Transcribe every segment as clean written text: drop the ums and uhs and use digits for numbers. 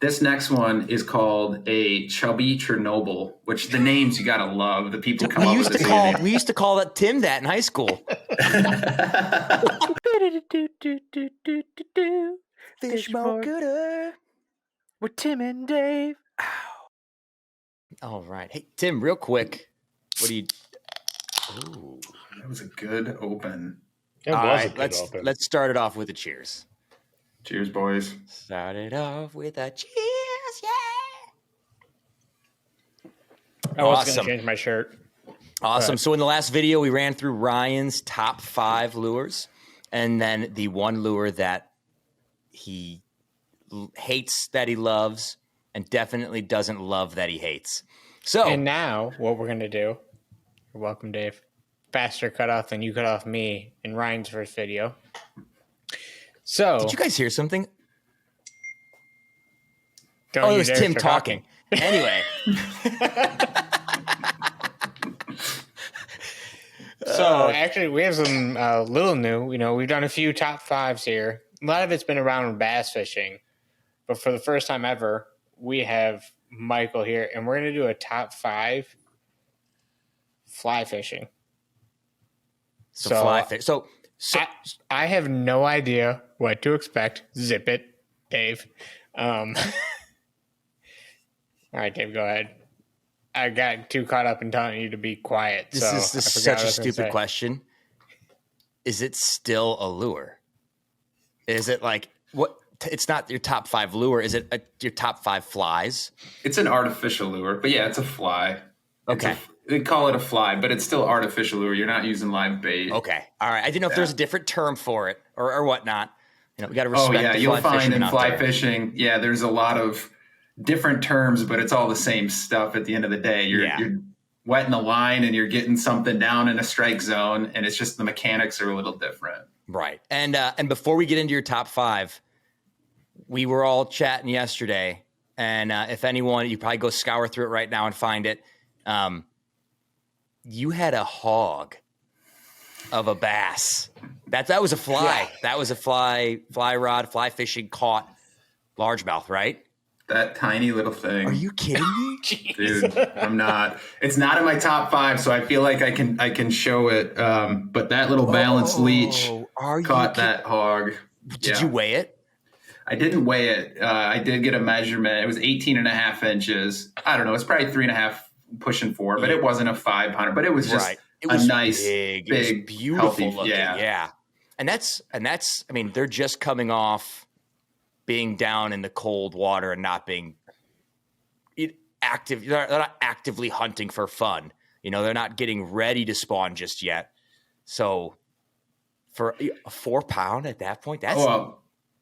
This next one is called a chubby Chernobyl, which the names you gotta love. The people come up with this name. We used to call that Tim that in high school. Fish more gooder with Tim and Dave. Ow. All right. Hey, Tim, real quick. What do you... Ooh. That was a good open. All right, let's start it off with a cheers. Cheers, boys. Start it off with a cheers, yeah. I was going to change my shirt. Awesome. So in the last video, we ran through Ryan's top 5 lures, and then the one lure that he hates that he loves, and definitely doesn't love that he hates. So, and now what we're going to do, you're welcome, Dave, faster cutoff than you cut off me in Ryan's first video. So, did you guys hear something? It was Tim talking. Anyway. So actually, we have some little new. You know, we've done a few top 5s here. A lot of it's been around bass fishing, but for the first time ever, we have Michael here, and we're going to do a top 5 fly fishing. So I have no idea what to expect. Zip it, Dave. All right, Dave, go ahead. I got too caught up in telling you to be quiet. This is such a stupid question. Is it still a lure? Is it like what? It's not your top 5 lure. Is it your top 5 flies? It's an artificial lure, but yeah, it's a fly. Okay. They call it a fly, but it's still artificial lure. You're not using live bait. Okay. All right. I didn't know if there's a different term for it or whatnot. You know, we got to respect. Oh yeah, you'll find in fly fishing. Yeah, there's a lot of different terms, but it's all the same stuff at the end of the day. You're wetting the line and you're getting something down in a strike zone, and it's just the mechanics are a little different. Right. And before we get into your top 5, we were all chatting yesterday, and if anyone, you probably go scour through it right now and find it. You had a hog of a bass. That was a fly. Yeah. That was a fly rod, fly fishing caught largemouth, right? That tiny little thing. Are you kidding me? Dude, I'm not. It's not in my top 5, so I feel like I can show it. But that little balanced leech caught that hog. Did you weigh it? I didn't weigh it. I did get a measurement. It was 18.5 inches. I don't know. It's probably 3.5 pushing 4, but it wasn't a 500. But it was just it was a nice, big, beautiful healthy, looking. Yeah. And that's. I mean, they're just coming off being down in the cold water and not being active. They're not actively hunting for fun. You know, they're not getting ready to spawn just yet. So for a 4 pound at that point, that's.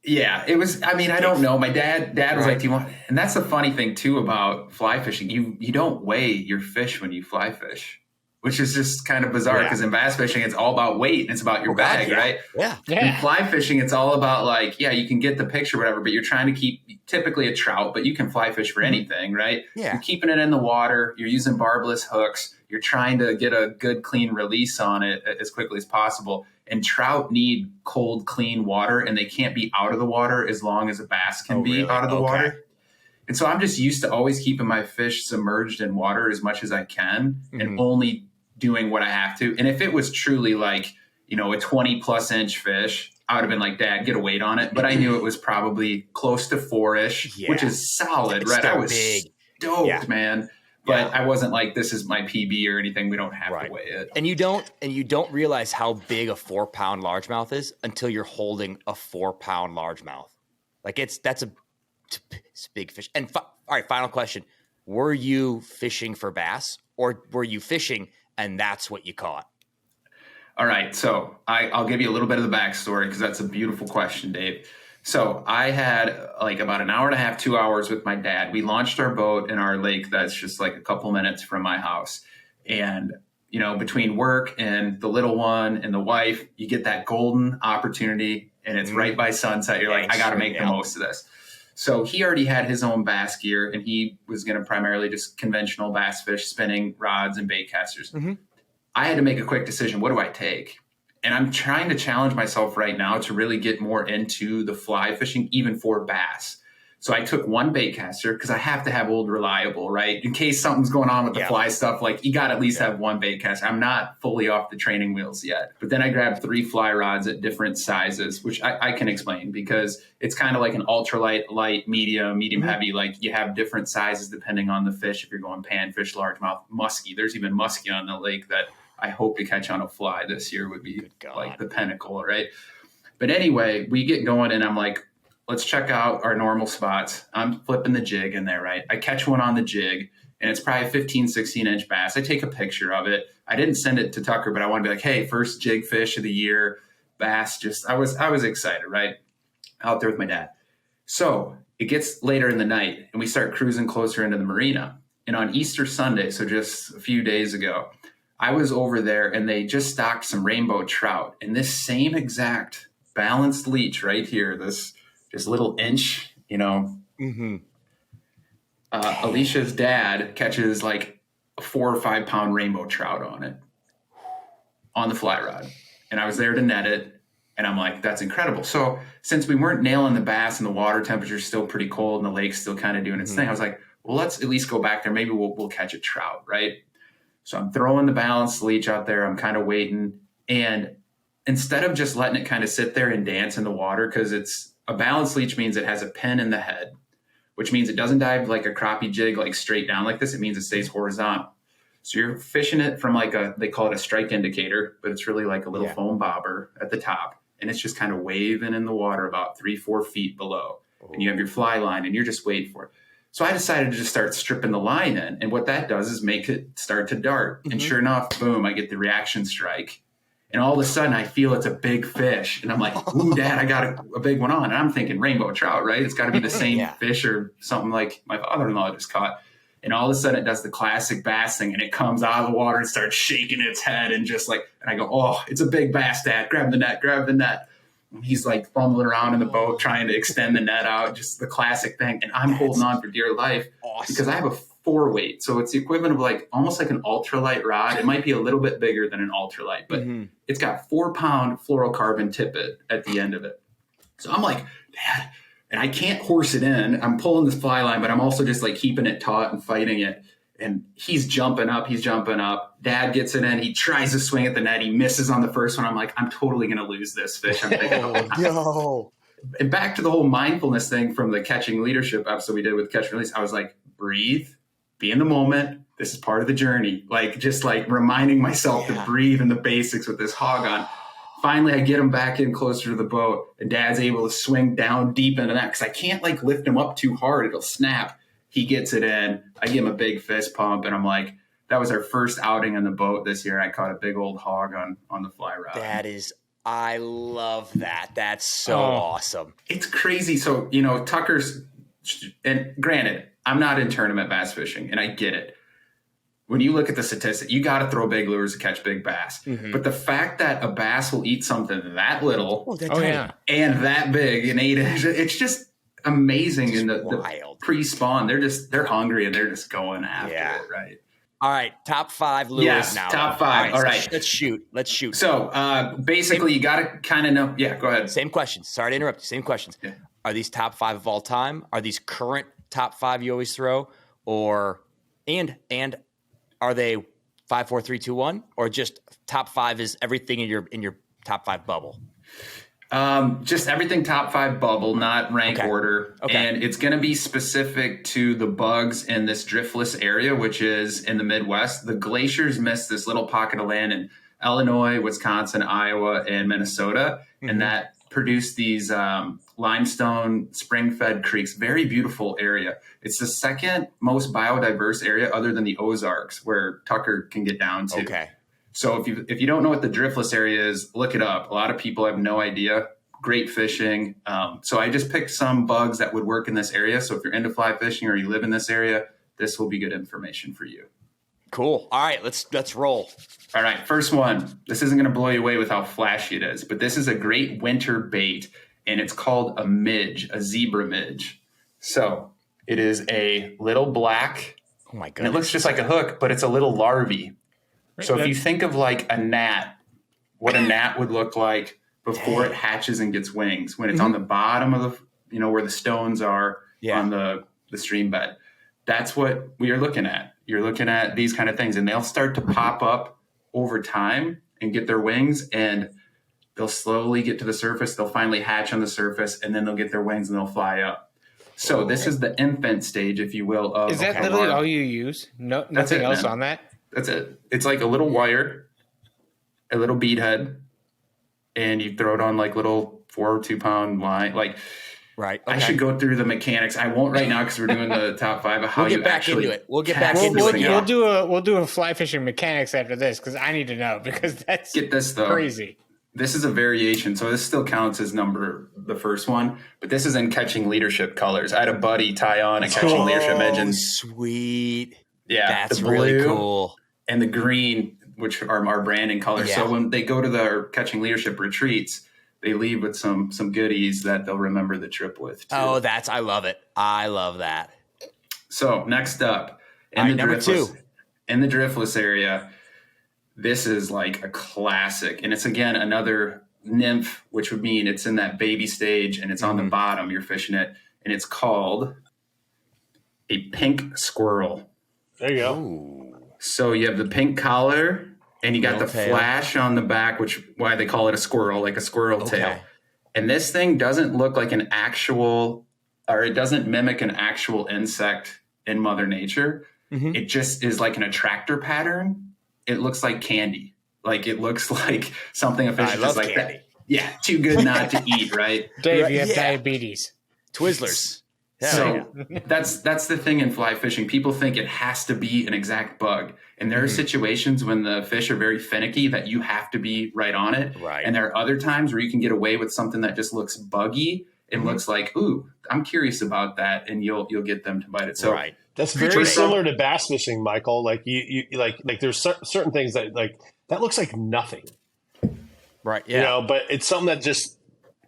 Yeah, it was. I mean, I don't know. My dad was like, "Do you want?" And that's the funny thing too about fly fishing. You don't weigh your fish when you fly fish, which is just kind of bizarre because in bass fishing, it's all about weight and it's about your bag, right? Yeah. In fly fishing, it's all about like, you can get the picture, whatever, but you're trying to keep typically a trout, but you can fly fish for anything, right? Yeah. You're keeping it in the water. You're using barbless hooks. You're trying to get a good, clean release on it as quickly as possible. And trout need cold, clean water, and they can't be out of the water as long as a bass can be out of the water. And so I'm just used to always keeping my fish submerged in water as much as I can and only doing what I have to. And if it was truly like, a 20+ inch fish, I would have been like, Dad, get a weight on it. But I knew it was probably close to 4-ish, which is solid, right? I was stoked, man. But I wasn't like, this is my PB or anything. We don't have to weigh it. And you don't realize how big a 4 pound largemouth is until you're holding a 4 pound largemouth. Like it's a big fish. And all right, final question. Were you fishing for bass or were you fishing and that's what you caught? All right. So I'll give you a little bit of the backstory because that's a beautiful question, Dave. So I had like about an hour and a half, 2 hours with my dad. We launched our boat in our lake that's just like a couple minutes from my house. And, between work and the little one and the wife, you get that golden opportunity and it's right by sunset. You're like, I got to make the most of this. So he already had his own bass gear and he was going to primarily just conventional bass fish, spinning rods and bait casters. I had to make a quick decision. What do I take? And I'm trying to challenge myself right now to really get more into the fly fishing, even for bass. So I took one bait caster because I have to have old reliable, right? In case something's going on with the fly stuff, like you got to at least have one bait caster. I'm not fully off the training wheels yet. But then I grabbed 3 fly rods at different sizes, which I can explain because it's kind of like an ultralight, light, medium, heavy. Like you have different sizes depending on the fish. If you're going panfish, largemouth, muskie, there's even muskie on the lake that I hope to catch on a fly this year would be like the pinnacle, right? But anyway, we get going and I'm like, let's check out our normal spots. I'm flipping the jig in there, right? I catch one on the jig, and it's probably a 15, 16-inch bass. I take a picture of it. I didn't send it to Tucker, but I want to be like, hey, first jig fish of the year, bass. I was excited, right? Out there with my dad. So it gets later in the night, and we start cruising closer into the marina. And on Easter Sunday, so just a few days ago, I was over there, and they just stocked some rainbow trout. And this same exact balanced leech right here, this little inch, Alicia's dad catches like a 4 or 5 pound rainbow trout on it on the fly rod. And I was there to net it. And I'm like, that's incredible. So since we weren't nailing the bass and the water temperature is still pretty cold and the lake's still kind of doing its thing, I was like, well, let's at least go back there. Maybe we'll catch a trout, right? So I'm throwing the balanced leech out there. I'm kind of waiting. And instead of just letting it kind of sit there and dance in the water, because a balanced leech means it has a pin in the head, which means it doesn't dive like a crappie jig, like straight down like this. It means it stays horizontal. So you're fishing it from they call it a strike indicator, but it's really like a little foam bobber at the top. And it's just kind of waving in the water about 3-4 feet below. And you have your fly line and you're just waiting for it. So I decided to just start stripping the line in. And what that does is make it start to dart. And sure enough, boom, I get the reaction strike. And all of a sudden, I feel it's a big fish. And I'm like, ooh, Dad, I got a big one on. And I'm thinking rainbow trout, right? It's got to be the same fish or something like my father-in-law just caught. And all of a sudden, it does the classic bass thing. And it comes out of the water and starts shaking its head. And I go, oh, it's a big bass, Dad. Grab the net, grab the net. And he's like fumbling around in the boat, trying to extend the net out. Just the classic thing. And I'm holding on for dear life because I have a 4-weight. So it's the equivalent of like almost like an ultralight rod. It might be a little bit bigger than an ultralight, but it's got 4-pound fluorocarbon tippet at the end of it. So I'm like, Dad, and I can't horse it in. I'm pulling this fly line, but I'm also just like keeping it taut and fighting it. And he's jumping up. Dad gets it in. He tries to swing at the net. He misses on the first one. I'm like, I'm totally going to lose this fish. I'm thinking, no. And back to the whole mindfulness thing from the catching leadership episode we did with catch and release. I was like, breathe. Be in the moment. This is part of the journey. Like just like reminding myself to breathe and the basics with this hog on. Finally, I get him back in closer to the boat, and Dad's able to swing down deep into that because I can't like lift him up too hard. It'll snap. He gets it in. I give him a big fist pump, and I'm like, that was our first outing on the boat this year. I caught a big old hog on the fly rod. I love that. That's so awesome. It's crazy. So, Tucker's, and granted, I'm not in tournament bass fishing, and I get it. When you look at the statistics, you got to throw big lures to catch big bass. But the fact that a bass will eat something that little and that big, an 8-inch, it's just amazing. In the pre-spawn, they're hungry and they're just going after it, right? All right, top 5 lures now. Top 5. All right. Let's shoot. So basically, you got to kind of know. Yeah, go ahead. Same questions. Sorry to interrupt you. Same questions. Yeah. Are these top 5 of all time? Are these current top 5 you always throw? Or and are they 5, 4, 3, 2, 1? Or just top 5 is everything in your top 5 bubble? Just everything top 5 bubble, not rank order. Okay. And it's going to be specific to the bugs in this driftless area, which is in the Midwest. The glaciers missed this little pocket of land in Illinois, Wisconsin, Iowa, and Minnesota. And that produced these limestone spring-fed creeks. Very beautiful area. It's the second most biodiverse area other than the Ozarks, where Tucker can get down to. Okay. So if you don't know what the driftless area is, look it up. A lot of people have no idea. Great fishing. So I just picked some bugs that would work in this area. So if you're into fly fishing or you live in this area, this will be good information for you. Cool. All right, let's roll. All right, first one. This isn't going to blow you away with how flashy it is, but this is a great winter bait, and it's called a midge, a zebra midge. So it is a little black. Oh my goodness. And it looks just like a hook, but it's a little larvae. So if you think of like a gnat, what a gnat would look like before it hatches and gets wings, when it's on the bottom of the, where the stones are, on the stream bed. That's what we are looking at. You're looking at these kind of things, and they'll start to pop up over time and get their wings, and they'll slowly get to the surface. They'll finally hatch on the surface, and then they'll get their wings and they'll fly up. So this is the infant stage, if you will. Of is that literally all you use? No, nothing else on that? That's it. It's like a little wire, a little bead head, and you throw it on like little 4 or 2 pound line. Like, right. Okay. I should go through the mechanics. I won't right now because we're doing the top 5 of how you actually into it. We'll get back into it. We'll do a fly fishing mechanics after this because I need to know because that's get this though crazy. This is a variation, so this still counts as the first one, but this is in catching leadership colors. I had a buddy tie on a catching leadership engine. Sweet. Yeah, that's really cool. And the green, which are our branding colors. Yeah. So when they go to their catching leadership retreats, they leave with some goodies that they'll remember the trip with too. Oh, I love it. I love that. So next up, in the driftless area, this is like a classic. And it's, again, another nymph, which would mean it's in that baby stage and it's on the bottom. You're fishing it. And it's called a pink squirrel. There you go. Ooh. So you have the pink collar and you got the flash on the back, why they call it a squirrel, like a squirrel tail. And this thing doesn't look like an actual, or it doesn't mimic an actual insect in Mother Nature. Mm-hmm. It just is like an attractor pattern. It looks like candy. Like it looks like something a fish is just like candy. That. Yeah, too good not to eat, right? Dave, you have diabetes. Twizzlers. Yeah. So that's the thing in fly fishing. People think it has to be an exact bug. And there are situations when the fish are very finicky that you have to be right on it. Right. And there are other times where you can get away with something that just looks buggy. It looks like, ooh, I'm curious about that, and you'll get them to bite it. So that's very similar to bass fishing, Michael. Like you like there's certain things that looks like nothing, right? Yeah, but it's something that just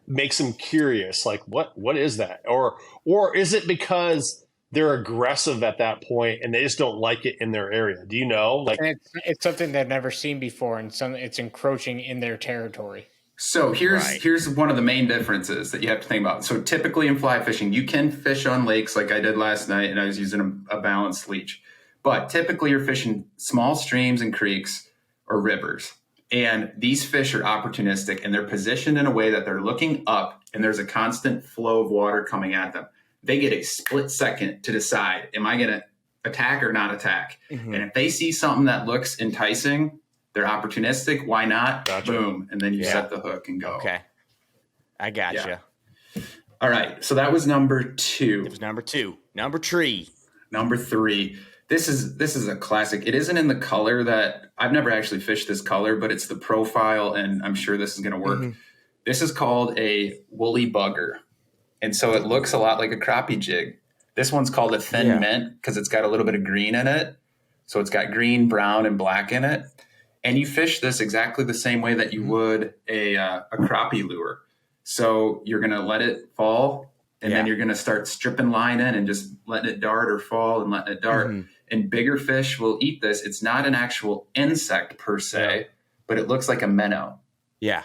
makes them curious. Like what is that? Or is it because they're aggressive at that point and they just don't like it in their area? Do you know? Like it's something they've never seen before, and it's encroaching in their territory. So here's one of the main differences that you have to think about. So typically in fly fishing, you can fish on lakes like I did last night, and I was using a balanced leech. But typically you're fishing small streams and creeks or rivers. And these fish are opportunistic, and they're positioned in a way that they're looking up, and there's a constant flow of water coming at them. They get a split second to decide, am I going to attack or not attack? Mm-hmm. And if they see something that looks enticing, they're opportunistic. Why not? Gotcha. Boom. And then you set the hook and go. Okay. I gotcha. Yeah. All right. So that was number 2. It was number 2. Number 3. Number 3. This is a classic. It isn't in the color that I've never actually fished this color, but it's the profile, and I'm sure this is going to work. Mm-hmm. This is called a woolly bugger. And so it looks a lot like a crappie jig. This one's called a thin mint because it's got a little bit of green in it. So it's got green, brown, and black in it. And you fish this exactly the same way that you would a crappie lure. So you're going to let it fall, and then you're going to start stripping line in and just letting it dart or fall and letting it dart. Mm-hmm. And bigger fish will eat this. It's not an actual insect per se, but it looks like a minnow. Yeah.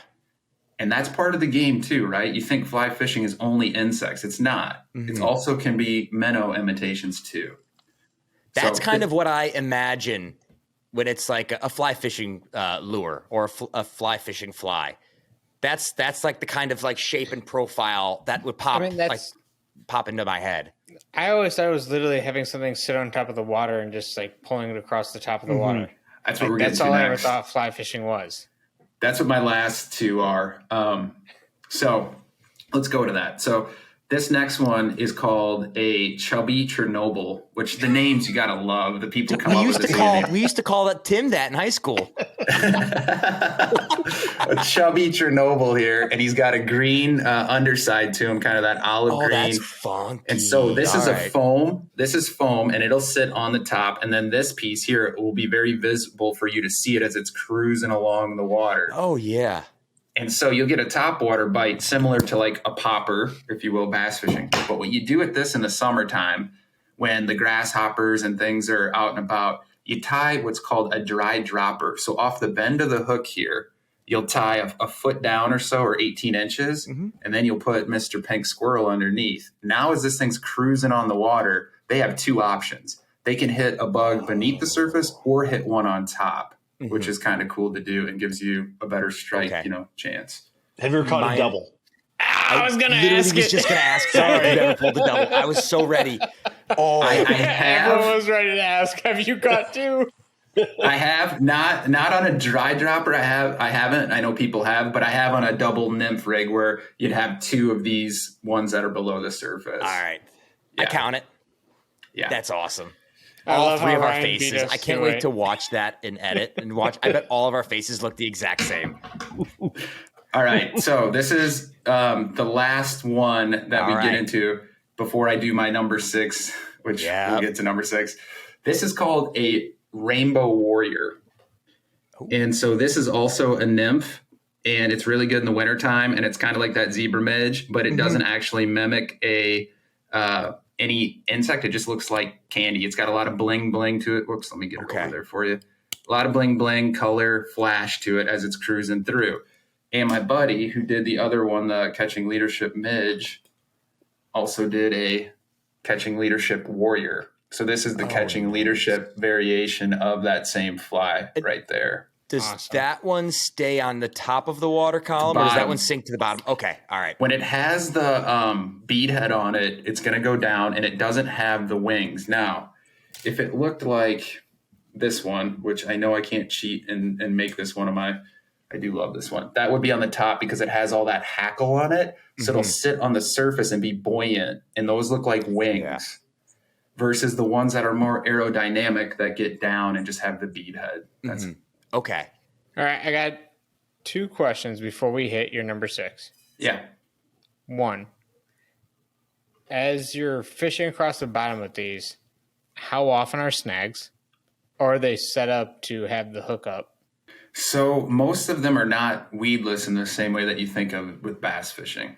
And that's part of the game too, right? You think fly fishing is only insects. It's not. Mm-hmm. It also can be minnow imitations too. That's kind of what I imagine when it's like a fly fishing lure or a fly fishing fly. That's like the kind of like shape and profile that would pop into my head. I always thought it was literally having something sit on top of the water and just like pulling it across the top of the water. That's what we're getting to all next. I ever thought fly fishing was. That's what my last 2 are. So let's go to that. So this next one is called a chubby Chernobyl, which the names you gotta love. The people come up with this name. We used to call Tim that in high school. A chubby Chernobyl here, and he's got a green underside to him, kind of that olive green. That's funky. And so this is a foam. This is foam, and it'll sit on the top. And then this piece here will be very visible for you to see it as it's cruising along the water. Oh yeah. And so you'll get a topwater bite similar to like a popper, if you will, bass fishing. But what you do with this in the summertime, when the grasshoppers and things are out and about, you tie what's called a dry dropper. So off the bend of the hook here, you'll tie a foot down or so, or 18 inches, and then you'll put Mr. Pink Squrriel underneath. Now, as this thing's cruising on the water, they have two options. They can hit a bug beneath the surface or hit one on top, which is kind of cool to do and gives you a better strike, chance. Have you ever caught a double? I was going to ask. Was just going to ask. Sorry, have you ever pulled a double? I was so ready. Oh, I have. Everyone was ready to ask. Have you caught two? I have not on a dry dropper. I haven't. I know people have, but I have on a double nymph rig where you'd have two of these ones that are below the surface. All right, yeah. I count it. Yeah, that's awesome. All three of our faces. I can't wait to watch that and edit and watch. I bet all of our faces look the exact same. All right, so this is the last one that we get into before I do my number 6, which we'll get to number 6. This is called a Rainbow Warrior. And so this is also a nymph, and it's really good in the wintertime, and it's kind of like that zebra midge, but it doesn't actually mimic any insect. It just looks like candy. It's got a lot of bling to it. Whoops, let me get it over there for you. A lot of bling, color, flash to it as it's cruising through. And my buddy who did the other one, the Catching Leadership Midge, also did a Catching Leadership Warrior. So this is the Catching Leadership variation of that same fly right there. Does that one stay on the top of the water column, or does that one sink to the bottom? Okay, all right. When it has the bead head on it, it's going to go down, and it doesn't have the wings. Now, if it looked like this one, which I know I can't cheat and make this one of my... I do love this one. That would be on the top because it has all that hackle on it. So it'll sit on the surface and be buoyant, and those look like wings. Yeah. Versus the ones that are more aerodynamic that get down and just have the bead head. That's okay. All right. I got 2 questions before we hit your number 6. Yeah. 1, as you're fishing across the bottom of these, how often are snags? Or are they set up to have the hook up? So most of them are not weedless in the same way that you think of with bass fishing.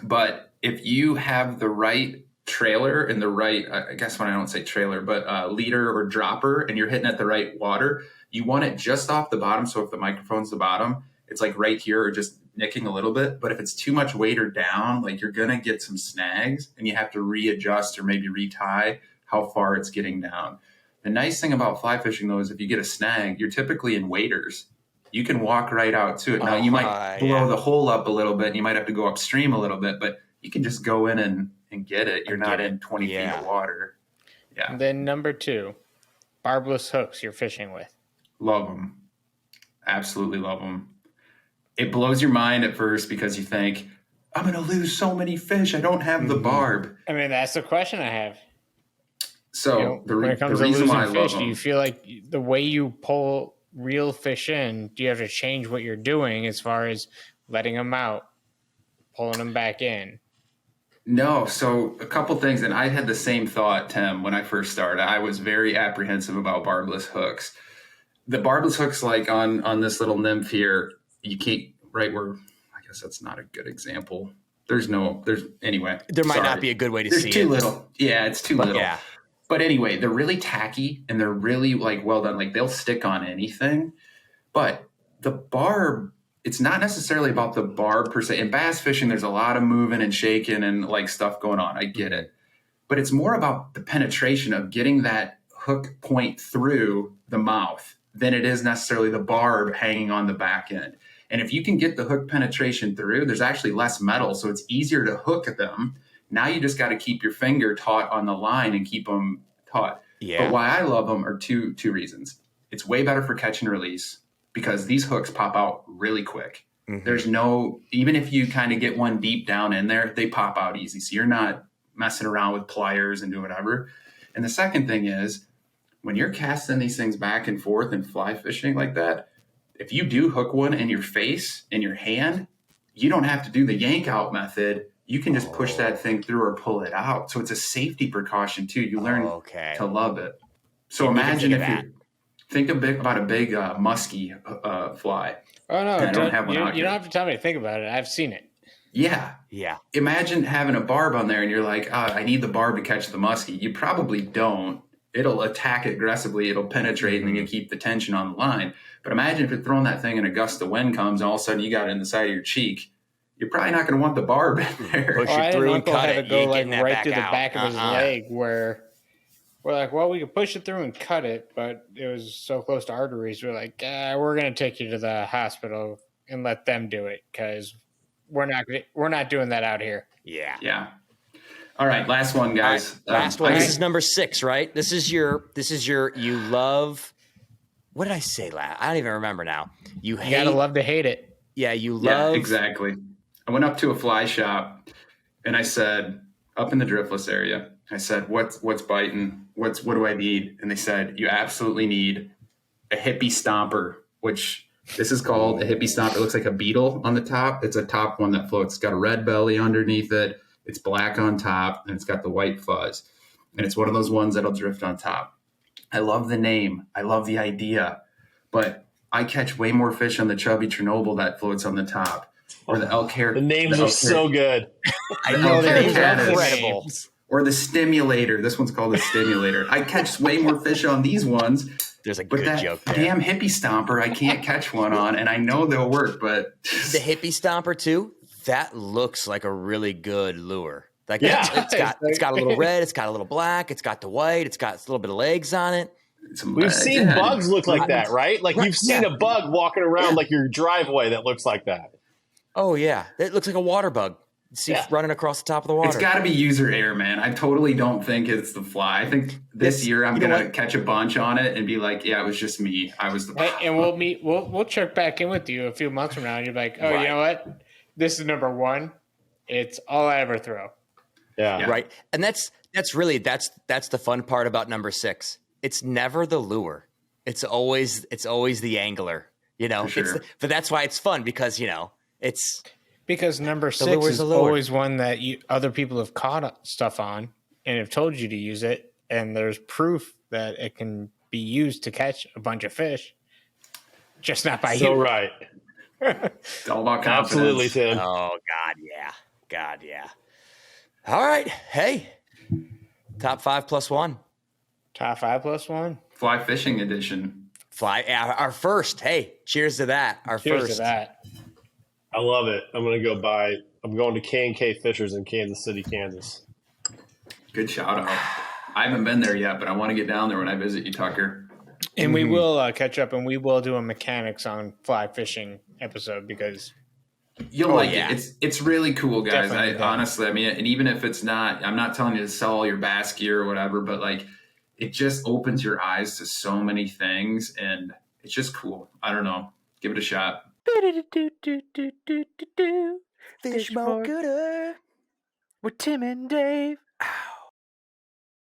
But if you have the right trailer and the right, I guess when I don't say trailer, but leader or dropper, and you're hitting at the right water, you want it just off the bottom. So if the microphone's the bottom, it's like right here or just nicking a little bit. But if it's too much weight or down, like you're going to get some snags and you have to readjust or maybe retie how far it's getting down. The nice thing about fly fishing, though, is if you get a snag, you're typically in waders. You can walk right out to it. Now, you might blow the hole up a little bit, and you might have to go upstream a little bit, but you can just go in and get it. You're not in 20 feet of water. Yeah. And then number 2, barbless hooks you're fishing with. Love them. Absolutely love them. It blows your mind at first because you think, I'm going to lose so many fish. I don't have the barb. I mean, that's the question I have. So when it comes to losing fish, do you feel like the way you pull real fish in, do you have to change what you're doing as far as letting them out, pulling them back in? No. So a couple things, and I had the same thought, Tim, when I first started. I was very apprehensive about barbless hooks. The barbless hooks, like on this little nymph here, you can't, right where, I guess that's not a good example. Anyway. There might not be a good way to see it. There's too little. Yeah, it's too little. Yeah. But anyway, they're really tacky and they're really well done. Like they'll stick on anything. But the barb, it's not necessarily about the barb per se. In bass fishing, there's a lot of moving and shaking and stuff going on. I get it. But it's more about the penetration of getting that hook point through the mouth than it is necessarily the barb hanging on the back end. And if you can get the hook penetration through, there's actually less metal. So it's easier to hook them. Now you just got to keep your finger taut on the line and keep them taut. Yeah. But why I love them are two reasons. It's way better for catch and release because these hooks pop out really quick. There's even if you kind of get one deep down in there, they pop out easy. So you're not messing around with pliers and doing whatever. And the second thing is when you're casting these things back and forth and fly fishing like that, if you do hook one in your face, in your hand, you don't have to do the yank out method. You can just push that thing through or pull it out. So it's a safety precaution too. You learn to love it. So imagine if you think about a big musky fly. Oh no, you don't have to tell me to think about it. I've seen it. Yeah. Imagine having a barb on there and you're like, I need the barb to catch the muskie. You probably don't. it'll attack aggressively. It'll penetrate, and then you keep the tension on the line. But imagine if you're throwing that thing and a gust of wind comes, and all of a sudden you got it in the side of your cheek. You're probably not going to want the barb in there. Push it through and cut it. Go You like getting that right back through the out. back of his leg, where we're like, well, we could push it through and cut it, but it was so close to arteries. We're like, we're going to take you to the hospital and let them do it because we're not doing that out here. Yeah. Yeah. All right, last one, guys. Right, last one. This is number 6, right? This is your. You love. What did I say last? I don't even remember now. You gotta love to hate it. Yeah, you love. Yeah, exactly. I went up to a fly shop and I said, up in the driftless area, I said, what's biting? What do I need? And they said, you absolutely need a Hippy Stomper, which this is called a Hippy Stomper. It looks like a beetle on the top. It's a top one that floats. It's got a red belly underneath it. It's black on top and it's got the white fuzz. And it's one of those ones that'll drift on top. I love the name. I love the idea, but I catch way more fish on the chubby Chernobyl that floats on the top. Or the elk hair. The names are so good. I know the names are incredible. Or the stimulator. This one's called the stimulator. I catch way more fish on these ones. There's a good joke there. Damn Hippy Stomper, I can't catch one on, and I know they'll work, but the Hippy Stomper too. That looks like a really good lure. Like it's got a little red, it's got a little black, it's got the white, it's got a little bit of legs on it. We've seen bugs look like that, right? Like you've seen a bug walking around like your driveway that looks like that. Oh yeah, it looks like a water bug. See running across the top of the water. It's got to be user error, man. I totally don't think it's the fly. I think this year I'm gonna catch a bunch on it and be like, yeah, it was just me. I was the problem. And we'll meet. We'll check back in with you a few months from now, and you're like, oh, you know what? This is number 1. It's all I ever throw. Yeah. Right. And that's the fun part about number 6. It's never the lure. It's always the angler, you know. Sure. But that's why it's fun because, you know, it's because number 6 is always one that other people have caught stuff on and have told you to use it, and there's proof that it can be used to catch a bunch of fish, just not by you. So right. It's all about confidence. Absolutely, Tim. Oh God, yeah. All right, hey, top 5 plus 1. Top 5 plus 1. Fly fishing edition. Our first. Hey, cheers to that. Cheers first. to that. I love it. I'm going to K&K Fishers in Kansas City, Kansas. Good shout out. I haven't been there yet, but I want to get down there when I visit you, Tucker. And we will catch up, and we will do a mechanics on fly fishing episode because you'll like it. It's really cool, guys. Honestly, I mean, and even if it's not, I'm not telling you to sell all your bass gear or whatever, but like it just opens your eyes to so many things, and it's just cool. I don't know. Give it a shot. Fish more gooder with Tim and Dave. Ow.